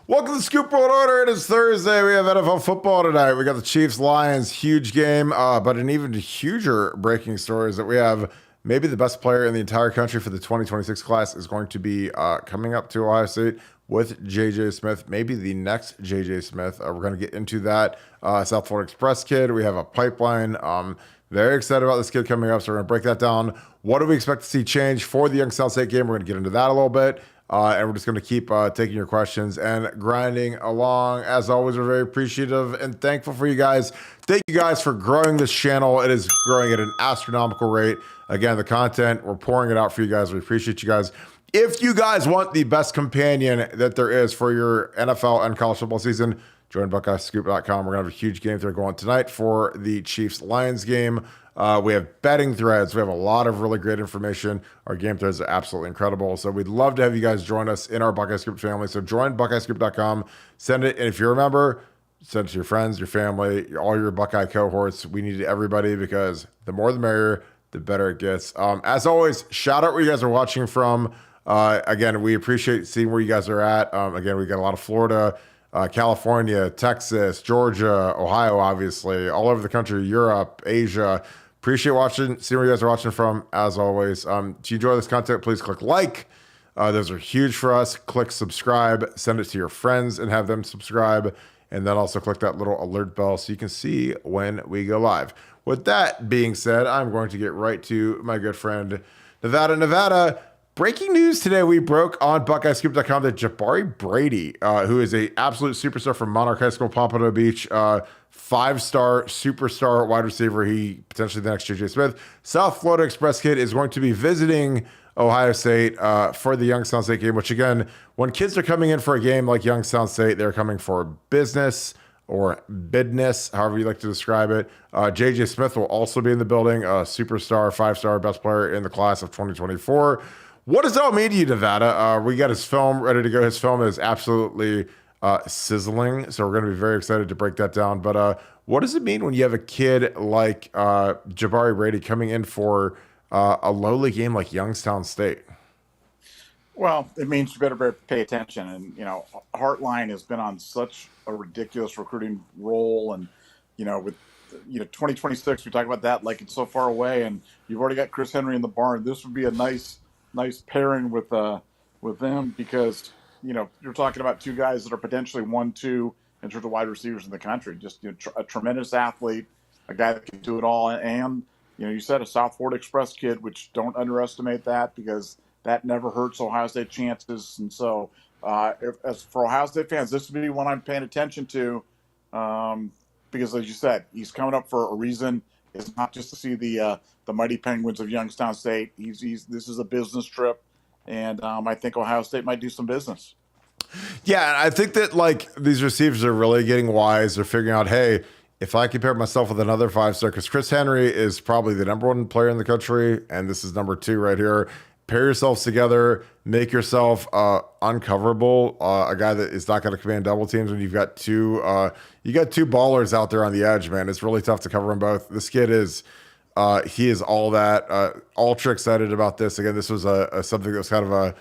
Welcome to the Scoop World Order. It is Thursday. We have NFL football tonight. We got the Chiefs Lions, huge game, but an even huger breaking story is that we have maybe the best player in the entire country for the 2026 class is going to be coming up to Ohio State with JJ Smith, maybe the next JJ Smith. We're going to get into that. South Florida Express kid. We have a pipeline. Very excited about this kid coming up, so we're going to break that down. What do we expect to see change for the Youngstown State game? We're going to get into that a little bit. And we're just going to keep taking your questions and grinding along. As always, we're very appreciative and thankful for you guys. Thank you guys for growing this channel. It is growing at an astronomical rate. Again, the content, we're pouring it out for you guys. We appreciate you guys. If you guys want the best companion that there is for your NFL and college football season, join BuckeyesScoop.com. We're going to have a huge game there going tonight for the Chiefs-Lions game. We have betting threads. We have a lot of really great information. Our game threads are absolutely incredible. So we'd love to have you guys join us in our Buckeye Scoop family. So join BuckeyeScoop.com. Send it. And if you remember, send it to your friends, your family, all your Buckeye cohorts. We need everybody because the more the merrier, the better it gets. As always, shout out where you guys are watching from. Again, we appreciate seeing where you guys are at. Again, we got a lot of Florida, California, Texas, Georgia, Ohio, obviously, all over the country, Europe, Asia. Appreciate watching, seeing where you guys are watching from, as always. If you enjoy this content, please click like. Those are huge for us. Click subscribe, send it to your friends and have them subscribe. And then also click that little alert bell so you can see when we go live. With that being said, I'm going to get right to my good friend, Nevada. Breaking news today, we broke on BuckeyeScoop.com that Jabari Brady, who is an absolute superstar from Monarch High School, Pompano Beach, five-star superstar wide receiver. He potentially the next JJ Smith. South Florida Express kid is going to be visiting Ohio State for the Youngstown State game, which again, when kids are coming in for a game like Youngstown State, they're coming for business or bidness, however you like to describe it. JJ Smith will also be in the building, a superstar, five-star, best player in the class of 2024. What does it all mean to you, Nevada? We got his film ready to go. His film is absolutely sizzling, so we're going to be very excited to break that down. But what does it mean when you have a kid like Jabari Brady coming in for a lowly game like Youngstown State? Well, it means you better pay attention. And, Heartline has been on such a ridiculous recruiting roll. And, with 2026, we talk about that like it's so far away. And you've already got Chris Henry in the barn. This would be a nice pairing with them because, you're talking about two guys that are potentially 1-2 in terms of wide receivers in the country. Just a tremendous athlete, a guy that can do it all. And, you said a South Florida Express kid, which don't underestimate that because that never hurts Ohio State chances. And so as for Ohio State fans, this would be one I'm paying attention to because, as you said, he's coming up for a reason. It's not just to see the mighty Penguins of Youngstown State. This is a business trip, and I think Ohio State might do some business. Yeah, I think that these receivers are really getting wise. They're figuring out, hey, if I compare myself with another five-star, because Chris Henry is probably the number one player in the country, and this is number two right here. Pair yourselves together, make yourself uncoverable. A guy that is not going to command double teams when you've got two ballers out there on the edge, man. It's really tough to cover them both. This kid is he is all that. Ultra excited about this. Again, this was something that was kind of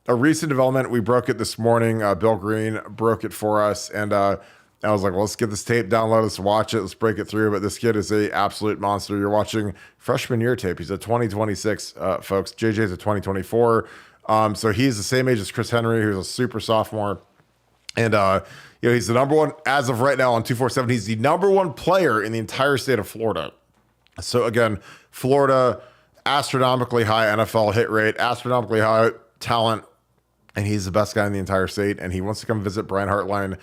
a recent development. We broke it this morning. Bill Green broke it for us, and I was like, well, let's get this tape download. Let's watch it. Let's break it through. But this kid is a absolute monster. You're watching freshman year tape. He's a 2026, folks. JJ's a 2024. So he's the same age as Chris Henry, who's a super sophomore. And, he's the number one, as of right now on 247. He's the number one player in the entire state of Florida. So, again, Florida, astronomically high NFL hit rate, astronomically high talent. And he's the best guy in the entire state. And he wants to come visit Brian Hartline,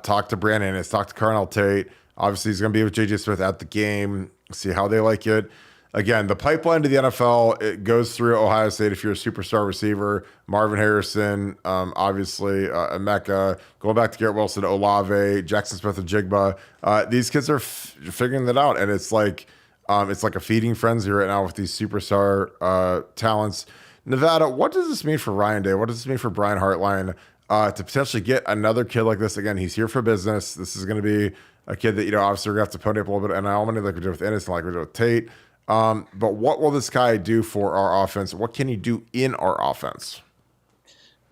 talk to Brandon Ennis, talk to Carnell Tate. Obviously, he's going to be with JJ Smith at the game, see how they like it. Again, the pipeline to the NFL, it goes through Ohio State if you're a superstar receiver. Marvin Harrison, obviously, Emeka, going back to Garrett Wilson, Olave, Jackson Smith, and Jigba. These kids are figuring that out. And it's like a feeding frenzy right now with these superstar talents. Nevada, what does this mean for Ryan Day? What does this mean for Brian Hartline to potentially get another kid like this? Again, he's here for business. This is going to be a kid that, obviously we're going to have to pony up a little bit. And I money like we did with Ennis and like we did with Tate. But what will this guy do for our offense? What can he do in our offense?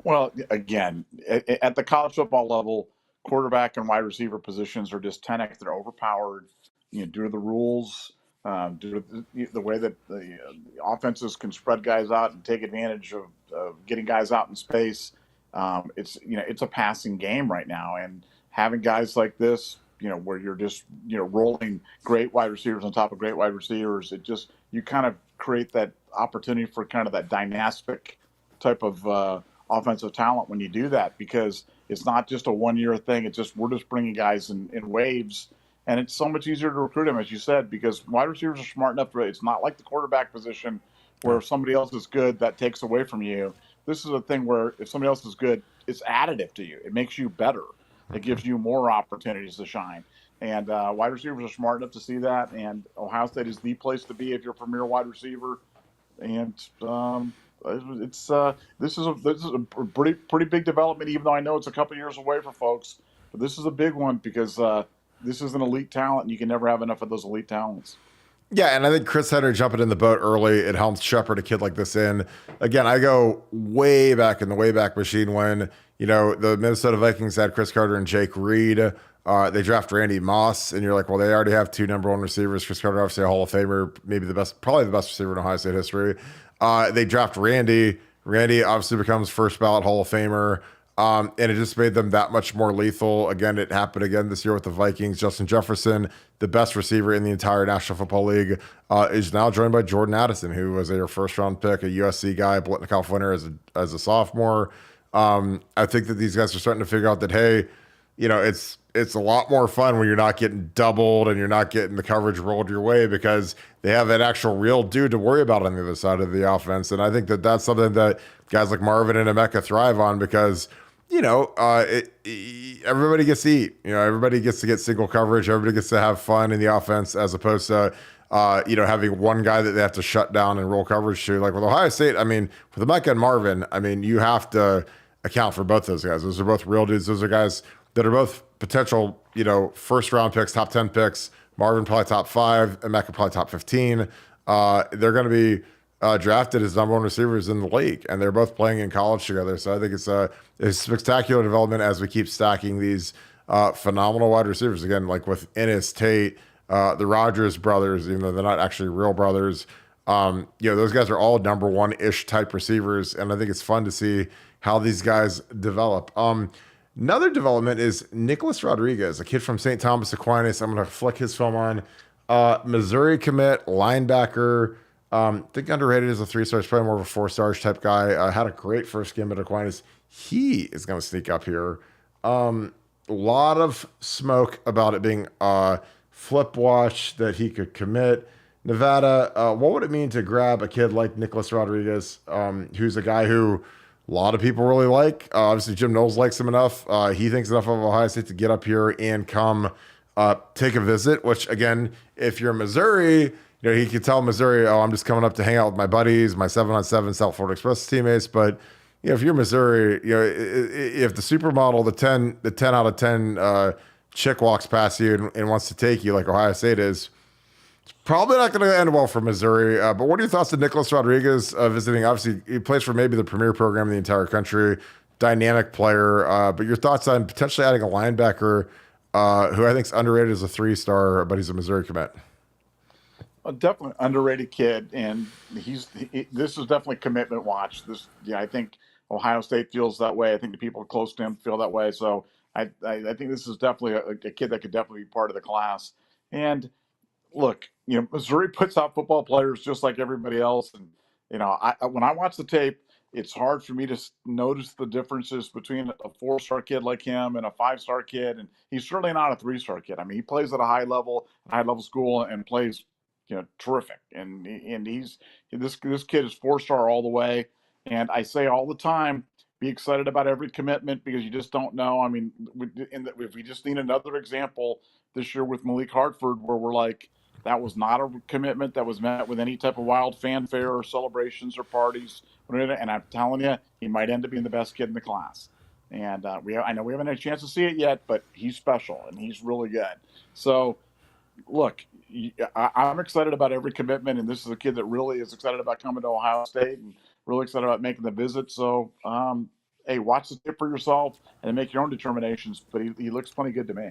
Well, again, at the college football level, quarterback and wide receiver positions are just 10x. They're overpowered, due to the rules, due to the way that the offenses can spread guys out and take advantage of getting guys out in space. It's a passing game right now, and having guys like this, where you're just rolling great wide receivers on top of great wide receivers, you kind of create that opportunity for kind of that dynastic type of offensive talent when you do that, because it's not just a 1 year thing. We're just bringing guys in waves, and it's so much easier to recruit them, as you said, because wide receivers are smart enough to. It's not like the quarterback position where Yeah. if somebody else is good, that takes away from you. This is a thing where if somebody else is good, it's additive to you. It makes you better. It gives you more opportunities to shine. And wide receivers are smart enough to see that. And Ohio State is the place to be if you're a premier wide receiver. And it's this is a pretty big development, even though I know it's a couple years away for folks. But this is a big one because this is an elite talent, and you can never have enough of those elite talents. Yeah, and I think Chris Henry jumping in the boat early, it helps shepherd a kid like this in. Again, I go way back in the Wayback Machine when, the Minnesota Vikings had Chris Carter and Jake Reed. They draft Randy Moss, and you're like, well, they already have two number one receivers. Chris Carter, obviously a Hall of Famer, probably the best receiver in Ohio State history. They draft Randy. Randy obviously becomes first ballot Hall of Famer. And it just made them that much more lethal. Again, it happened again this year with the Vikings. Justin Jefferson, the best receiver in the entire National Football League, is now joined by Jordan Addison, who was a first-round pick, a USC guy, Blitnikoff winner as a sophomore. I think that these guys are starting to figure out that, hey, it's a lot more fun when you're not getting doubled and you're not getting the coverage rolled your way, because they have an actual real dude to worry about on the other side of the offense. And I think that that's something that guys like Marvin and Emeka thrive on, because everybody gets to eat. Everybody gets to get single coverage. Everybody gets to have fun in the offense, as opposed to, having one guy that they have to shut down and roll coverage to. Like with Ohio State, I mean, with Emeka and Marvin, I mean, you have to account for both those guys. Those are both real dudes. Those are guys that are both potential, first round picks, top 10 picks. Marvin probably top 5, Emeka probably top 15. They're going to be drafted as number one receivers in the league, and they're both playing in college together. So I think it's a spectacular development as we keep stacking these phenomenal wide receivers. Again, like with Ennis, Tate, the Rogers brothers, even though they're not actually real brothers. Those guys are all number one-ish type receivers, and I think it's fun to see how these guys develop. Another development is Nicholas Rodriguez, a kid from St. Thomas Aquinas. I'm going to flick his film on. Missouri commit, linebacker. I think underrated as a 3-star. He's probably more of a 4-star type guy. Had a great first game at Aquinas. He is going to sneak up here. A lot of smoke about it being flip watch, that he could commit. Nevada, what would it mean to grab a kid like Nicholas Rodriguez, who's a guy who a lot of people really like? Obviously, Jim Knowles likes him enough. He thinks enough of Ohio State to get up here and come take a visit, which, again, if you're Missouri, he could tell Missouri, oh, I'm just coming up to hang out with my buddies, my 7-on-7 South Florida Express teammates. But if you're Missouri, if the supermodel, the 10 out of 10 chick walks past you and wants to take you like Ohio State is, it's probably not going to end well for Missouri. But what are your thoughts on Nicholas Rodriguez visiting? Obviously, he plays for maybe the premier program in the entire country, dynamic player. But your thoughts on potentially adding a linebacker who I think is underrated as a 3-star, but he's a Missouri commit? Definitely underrated kid, and this is definitely commitment watch. I think Ohio State feels that way. I think the people close to him feel that way. So I think this is definitely a kid that could definitely be part of the class. And look, Missouri puts out football players just like everybody else. And, when I watch the tape, it's hard for me to notice the differences between a 4-star kid like him and a 5-star kid. And he's certainly not a 3-star kid. I mean, he plays at a high level school, and plays, terrific. And this kid is 4-star all the way. And I say all the time, be excited about every commitment, because you just don't know. I mean, if we just need another example this year with Malik Hartford, where we're like, that was not a commitment that was met with any type of wild fanfare or celebrations or parties. And I'm telling you, he might end up being the best kid in the class. And I know we haven't had a chance to see it yet, but he's special and he's really good. So, look, I'm excited about every commitment, and this is a kid that really is excited about coming to Ohio State and really excited about making the visit. So, hey, watch the tape for yourself and make your own determinations. But he looks plenty good to me.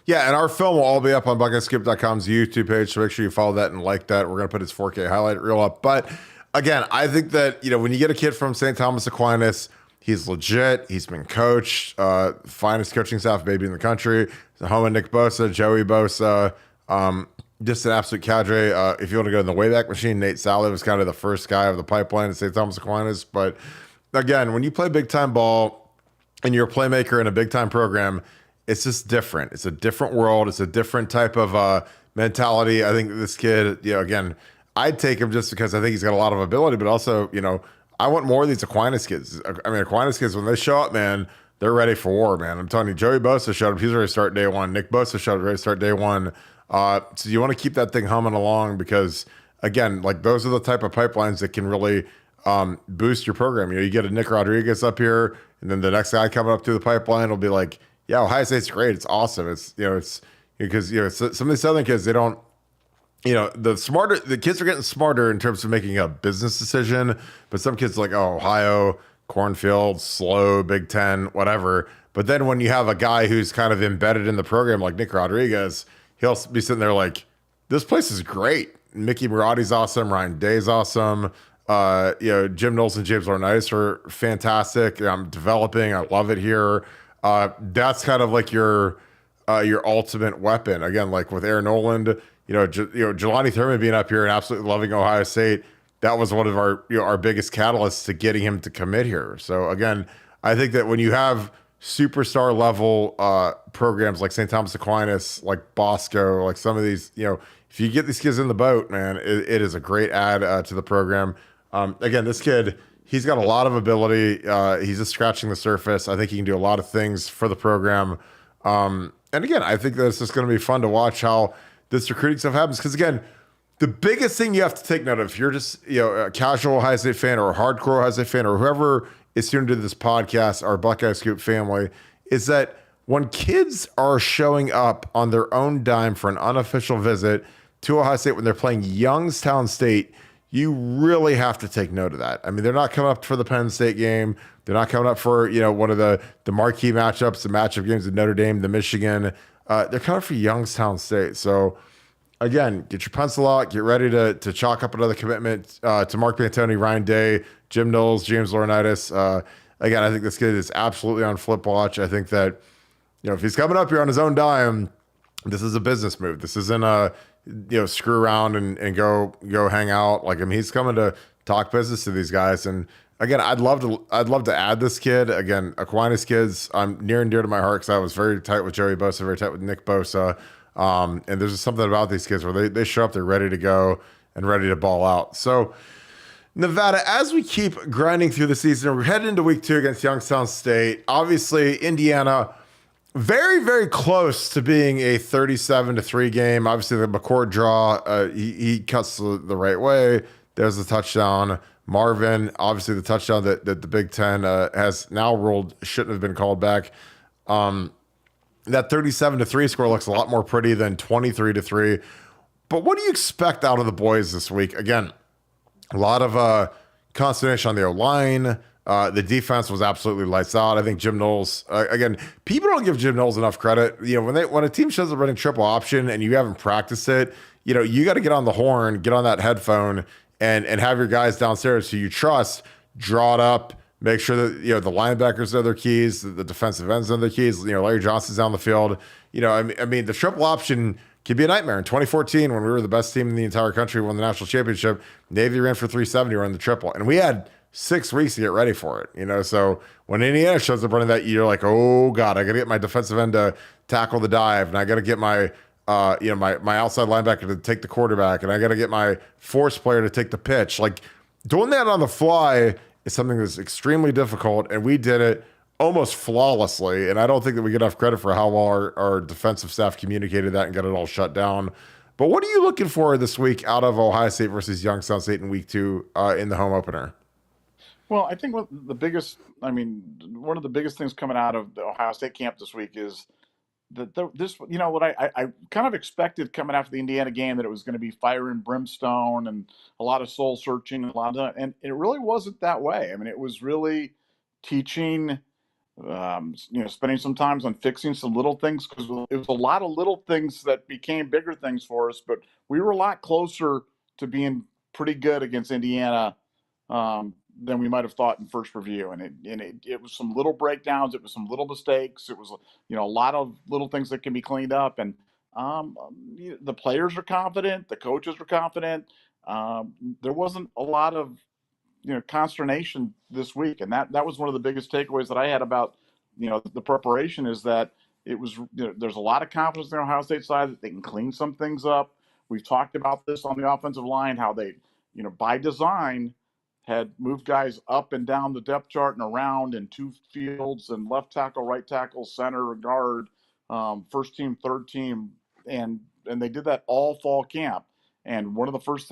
Yeah, and our film will all be up on bucketskip.com's YouTube page, so make sure you follow that and like that. We're going to put his 4K highlight reel up. But again, I think that, when you get a kid from St. Thomas Aquinas, he's legit. He's been coached, finest coaching staff maybe in the country. The home of Nick Bosa, Joey Bosa, just an absolute cadre. If you want to go in the Wayback Machine, Nate Sally was kind of the first guy of the pipeline at St. Thomas Aquinas. But again, when you play big time ball and you're a playmaker in a big time program, it's just different. It's a different world. It's a different type of mentality. I think this kid, again, I'd take him just because I think he's got a lot of ability, but also, I want more of these Aquinas kids. I mean, Aquinas kids, when they show up, man, they're ready for war, man. I'm telling you, Joey Bosa showed up. He's ready to start day one. Nick Bosa showed up, ready to start day one. So you want to keep that thing humming along because, again, like those are the type of pipelines that can really boost your program. You get a Nick Rodriguez up here, and then the next guy coming up through the pipeline will be like, yeah, Ohio State's great. It's awesome. It's because some of these Southern kids, they don't, the kids are getting smarter in terms of making a business decision, but some kids are like, oh, Ohio, cornfield, slow, Big Ten, whatever. But then when you have a guy who's kind of embedded in the program like Nick Rodriguez, he'll be sitting there like, this place is great. Mickey Marotti's awesome. Ryan Day's awesome. Jim Knowles and James Laurinaitis are fantastic. I'm developing. I love it here. That's kind of like your ultimate weapon. Again, like with Aaron Noland, Jelani Thurman being up here and absolutely loving Ohio State. That was one of our biggest catalysts to getting him to commit here. So again, I think that when you have superstar level programs like St. Thomas Aquinas, like Bosco, like some of these, if you get these kids in the boat, man, it is a great add to the program. Again, this kid, he's got a lot of ability. He's just scratching the surface. I think he can do a lot of things for the program. And again, I think that it's just going to be fun to watch how this recruiting stuff happens. Because again, the biggest thing you have to take note of, if you're just a casual Ohio State fan or a hardcore Ohio State fan or whoever is tuned into this podcast, our Buckeye Scoop family, is that when kids are showing up on their own dime for an unofficial visit to Ohio State when they're playing Youngstown State, you really have to take note of that. I mean, they're not coming up for the Penn State game. They're not coming up for, one of the marquee matchups, the matchup games of Notre Dame, the Michigan. They're coming for Youngstown State. So, again, get your pencil out. Get ready to chalk up another commitment to Mark Pantoni, Ryan Day, Jim Knowles, James Laurinaitis. Again, I think this kid is absolutely on flip watch. I think that, if he's coming up here on his own dime, this is a business move. This isn't a screw around and go hang out. Like, I mean, he's coming to talk business to these guys. And again, I'd love to add this kid. Again, Aquinas kids, I'm near and dear to my heart because I was very tight with Joey Bosa, very tight with Nick Bosa. And there's just something about these kids where they show up, they're ready to go and ready to ball out. So Nevada, as we keep grinding through the season, we're heading into week 2 against Youngstown State. Obviously, Indiana, very, very close to being a 37-3 game. Obviously, the McCord draw, he cuts the right way. There's the touchdown. Marvin, obviously the touchdown that the Big Ten has now ruled shouldn't have been called back. That 37-3 score looks a lot more pretty than 23-3. But what do you expect out of the boys this week? Again, a lot of consternation on the O-line. The defense was absolutely lights out. I think Jim Knowles, again, people don't give Jim Knowles enough credit. When a team shows up running triple option and you haven't practiced it, you got to get on the horn, get on that headphone, and have your guys downstairs who you trust draw it up. Make sure that the linebackers know their keys, the defensive ends know their keys. Larry Johnson's down the field. I mean, the triple option can be a nightmare. In 2014, when we were the best team in the entire country, won the national championship, Navy ran for 370 running the triple, and we had 6 weeks to get ready for it. So when Indiana shows up running that, you're like, oh god, I got to get my defensive end to tackle the dive, and I got to get my my outside linebacker to take the quarterback, and I got to get my force player to take the pitch. Like, doing that on the fly is something that's extremely difficult, and we did it almost flawlessly. And I don't think that we get enough credit for how well our defensive staff communicated that and got it all shut down. But what are you looking for this week out of Ohio State versus Youngstown State in week 2 in the home opener? Well, I think one of the biggest things coming out of the Ohio State camp this week is what I kind of expected coming after the Indiana game, that it was going to be fire and brimstone and a lot of soul searching and a lot of, and it really wasn't that way. I mean, it was really teaching, spending some time on fixing some little things, because it was a lot of little things that became bigger things for us. But we were a lot closer to being pretty good against Indiana than we might have thought in first review. And it was some little breakdowns, it was some little mistakes, it was a lot of little things that can be cleaned up. And the players are confident, the coaches are confident. There wasn't a lot of consternation this week, and that was one of the biggest takeaways that I had about the preparation, is that it was there's a lot of confidence in the Ohio State side that they can clean some things up. We've talked about this on the offensive line, how they by design had moved guys up and down the depth chart and around in two fields, and left tackle, right tackle, center, guard, first team, third team, and they did that all fall camp. And one of the first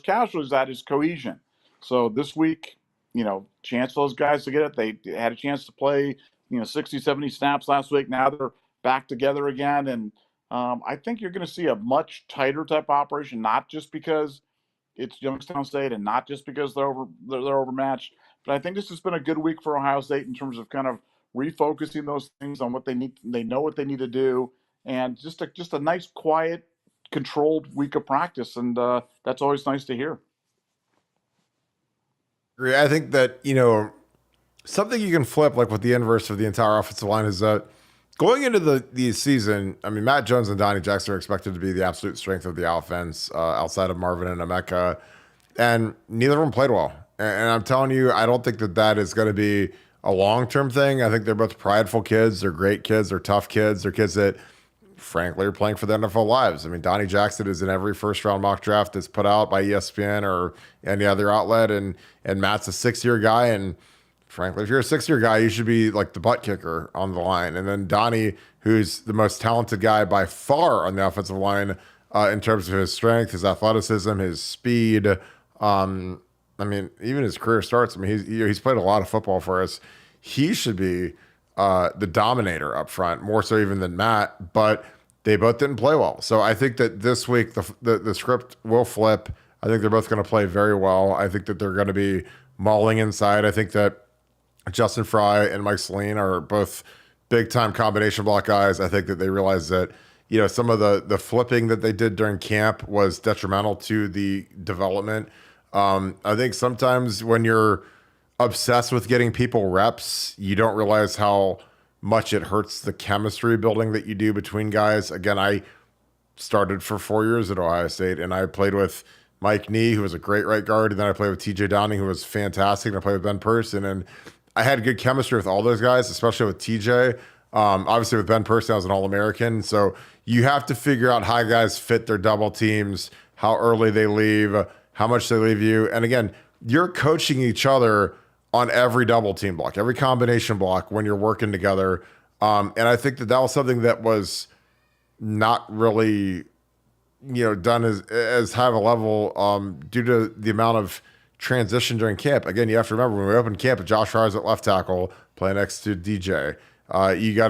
casualties of that is cohesion. So this week, chance for those guys to get it. They had a chance to play, 60, 70 snaps last week. Now they're back together again. And I think you're going to see a much tighter type operation, not just because it's Youngstown State and not just because they're overmatched, but I think this has been a good week for Ohio State in terms of kind of refocusing those things on what they need. They know what they need to do, and just a nice, quiet, controlled week of practice. And that's always nice to hear. I think that, something you can flip, like with the inverse of the entire offensive line, is that going into the season, I mean, Matt Jones and Donnie Jackson are expected to be the absolute strength of the offense outside of Marvin and Emeka, and neither of them played well. And I'm telling you, I don't think that is going to be a long-term thing. I think they're both prideful kids. They're great kids. They're tough kids. They're kids that, frankly, are playing for their NFL lives. I mean, Donnie Jackson is in every first-round mock draft that's put out by ESPN or any other outlet, and Matt's a 6-year guy, and frankly, if you're a 6-year guy, you should be like the butt kicker on the line. And then Donnie, who's the most talented guy by far on the offensive line in terms of his strength, his athleticism, his speed. I mean, even his career starts. I mean, he's played a lot of football for us. He should be the dominator up front, more so even than Matt. But they both didn't play well. So I think that this week the script will flip. I think they're both going to play very well. I think that they're going to be mauling inside. I think that Justin Fry and Mike Saline are both big-time combination block guys. I think that they realize that, some of the flipping that they did during camp was detrimental to the development. I think sometimes when you're obsessed with getting people reps, you don't realize how much it hurts the chemistry building that you do between guys. Again, I started for 4 years at Ohio State, and I played with Mike Nee, who was a great right guard, and then I played with TJ Downing, who was fantastic, and I played with Ben Person, and I had good chemistry with all those guys, especially with TJ. Obviously, with Ben Person, I was an All-American. So you have to figure out how guys fit their double teams, how early they leave, how much they leave you. And again, you're coaching each other on every double team block, every combination block when you're working together. And I think that was something that was not really, done as high of a level due to the amount of transition during camp. Again, you have to remember when we opened camp, Josh Fry's at left tackle playing next to DJ. You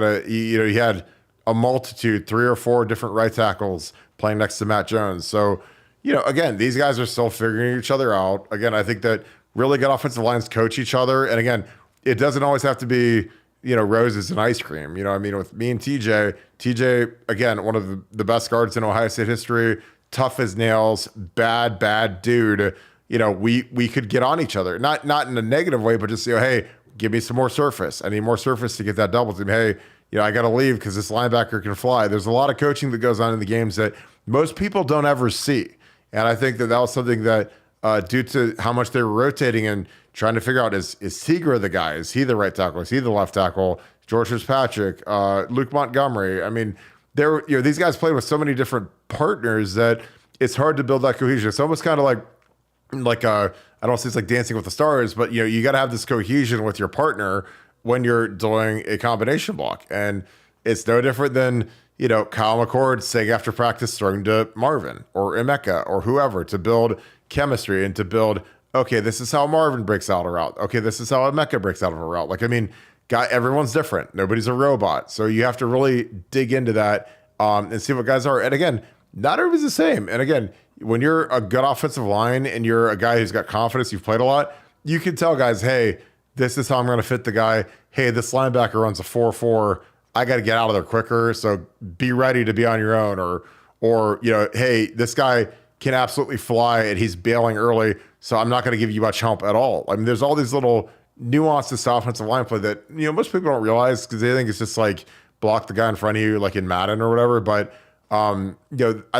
had a multitude, 3 or 4 different right tackles playing next to Matt Jones. So, again, these guys are still figuring each other out. Again, I think that really good offensive lines coach each other. And again, it doesn't always have to be, roses and ice cream. With me and TJ, again, one of the best guards in Ohio State history, tough as nails, bad dude. We could get on each other, not in a negative way, but just hey, give me some more surface. I need more surface to get that double team. Hey, I got to leave because this linebacker can fly. There's a lot of coaching that goes on in the games that most people don't ever see. And I think that was something that due to how much they were rotating and trying to figure out, is Seager the guy? Is he the right tackle? Is he the left tackle? George Fitzpatrick, Luke Montgomery. I mean, these guys played with so many different partners that it's hard to build that cohesion. It's almost kind of like I don't say it's like Dancing with the Stars, but you got to have this cohesion with your partner when you're doing a combination block. And it's no different than, Kyle McCord saying after practice, throwing to Marvin or Emeka or whoever to build chemistry and to build, okay, this is how Marvin breaks out a route. Okay, this is how Emeka breaks out of a route. Everyone's different. Nobody's a robot. So you have to really dig into that and see what guys are. And again, not everybody's the same. And again, when you're a good offensive line and you're a guy who's got confidence, you've played a lot, you can tell guys, hey, this is how I'm going to fit the guy. Hey, this linebacker runs a 4.4. I got to get out of there quicker. So be ready to be on your own. Or hey, this guy can absolutely fly and he's bailing early. So I'm not going to give you much help at all. I mean, there's all these little nuances to offensive line play that, most people don't realize because they think it's just like block the guy in front of you, like in Madden or whatever. But, I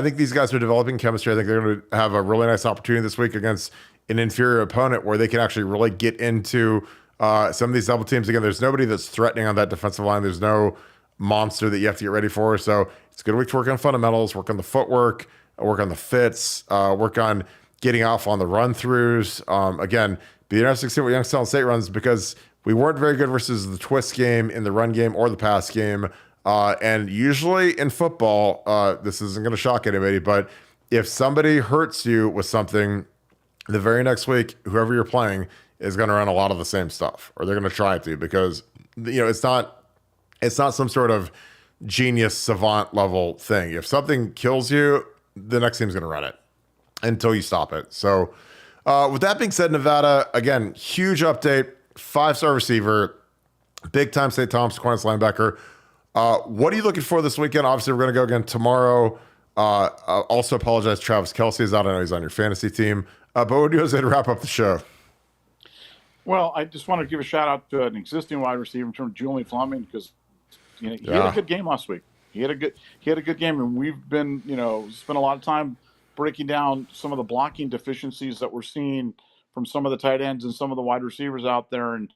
think these guys are developing chemistry. I think they're going to have a really nice opportunity this week against an inferior opponent where they can actually really get into some of these double teams. Again, there's nobody that's threatening on that defensive line. There's no monster that you have to get ready for. So it's a good week to work on fundamentals, work on the footwork, work on the fits, work on getting off on the run throughs. Again, be interesting to see what Youngstown State runs because we weren't very good versus the twist game in the run game or the pass game. And usually in football, this isn't going to shock anybody, but if somebody hurts you with something, the very next week, whoever you're playing is going to run a lot of the same stuff, or they're going to try to because it's not some sort of genius savant level thing. If something kills you, the next team's going to run it until you stop it. So with that being said, Nevada, again, huge update, 5-star receiver, big time St. Thomas Aquinas linebacker. What are you looking for this weekend? Obviously, we're going to go again tomorrow. Also apologize, Travis Kelce is out. I know he's on your fantasy team. But what do you say to wrap up the show? Well, I just want to give a shout out to an existing wide receiver in terms of Julian Fleming because he had a good game last week. He had a good game, and we've been spent a lot of time breaking down some of the blocking deficiencies that we're seeing from some of the tight ends and some of the wide receivers out there. And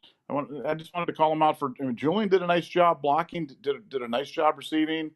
I just wanted to call him out for Julian did a nice job blocking, did a nice job receiving,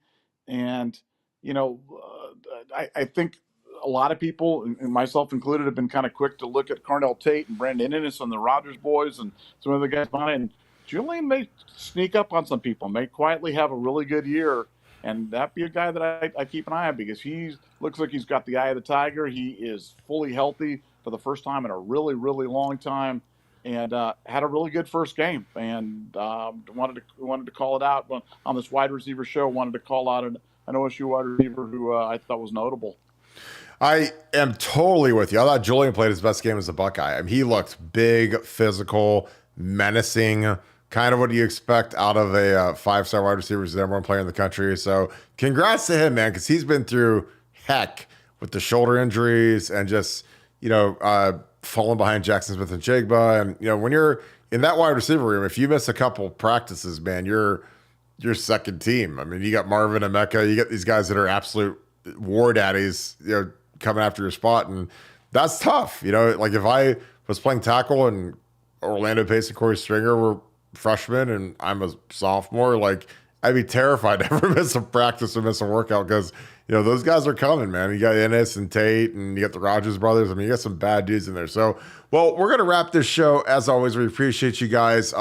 and I think a lot of people, and myself included, have been kind of quick to look at Carnell Tate and Brandon Innes and the Rogers boys and some of the guys behind it. And Julian may sneak up on some people, may quietly have a really good year, and that be a guy that I keep an eye on because he looks like he's got the eye of the tiger. He is fully healthy for the first time in a really, really long time, and had a really good first game. And wanted to call it out on this wide receiver show. Wanted to call out an OSU wide receiver who I thought was notable. I am totally with you. I thought Julian played his best game as a Buckeye. I mean, he looked big, physical, menacing, kind of what you expect out of a 5-star wide receiver who's the number one player in the country. So congrats to him, man, because he's been through heck with the shoulder injuries and just, falling behind Jackson Smith and Jigba. And, when you're in that wide receiver room, if you miss a couple practices, man, you're second team. I mean, you got Marvin and Mecca, you got these guys that are absolute war daddies, coming after your spot. And that's tough. Like if I was playing tackle and Orlando Pace and Corey Stringer were freshmen and I'm a sophomore, like I'd be terrified to ever miss a practice or miss a workout because, those guys are coming, man. You got Ennis and Tate and you got the Rogers brothers. I mean, you got some bad dudes in there. So, well, we're going to wrap this show. As always, we appreciate you guys.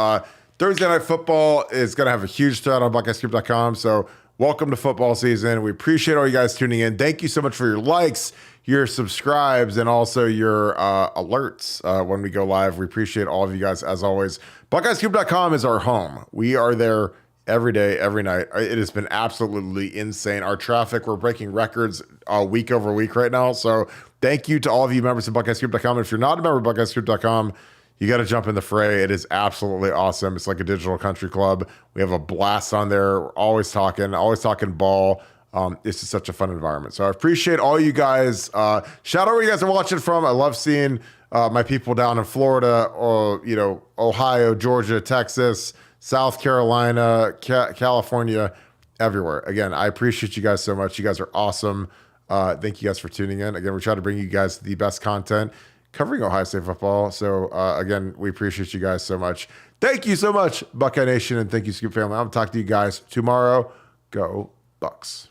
Thursday Night Football is going to have a huge thread on BuckeyeScoop.com. So welcome to football season. We appreciate all you guys tuning in. Thank you so much for your likes, your subscribes, and also your alerts when we go live. We appreciate all of you guys as always. BuckeyeScoop.com is our home. We are there every day, every night. It has been absolutely insane. Our traffic, we're breaking records week over week right now. So thank you to all of you members of BuckeyeScoop.com. If you're not a member of BuckeyeScoop.com, you got to jump in the fray. It is absolutely awesome. It's like a digital country club. We have a blast on there. We're always talking ball. It's just such a fun environment. So I appreciate all you guys. Shout out where you guys are watching from. I love seeing my people down in Florida, or Ohio, Georgia, Texas, South Carolina, California, everywhere. Again, I appreciate you guys so much. You guys are awesome. Thank you guys for tuning in. Again, we try to bring you guys the best content covering Ohio State football. So again, we appreciate you guys so much. Thank you so much, Buckeye Nation, and thank you, Scoop family. I'm going to talk to you guys tomorrow. Go Bucks.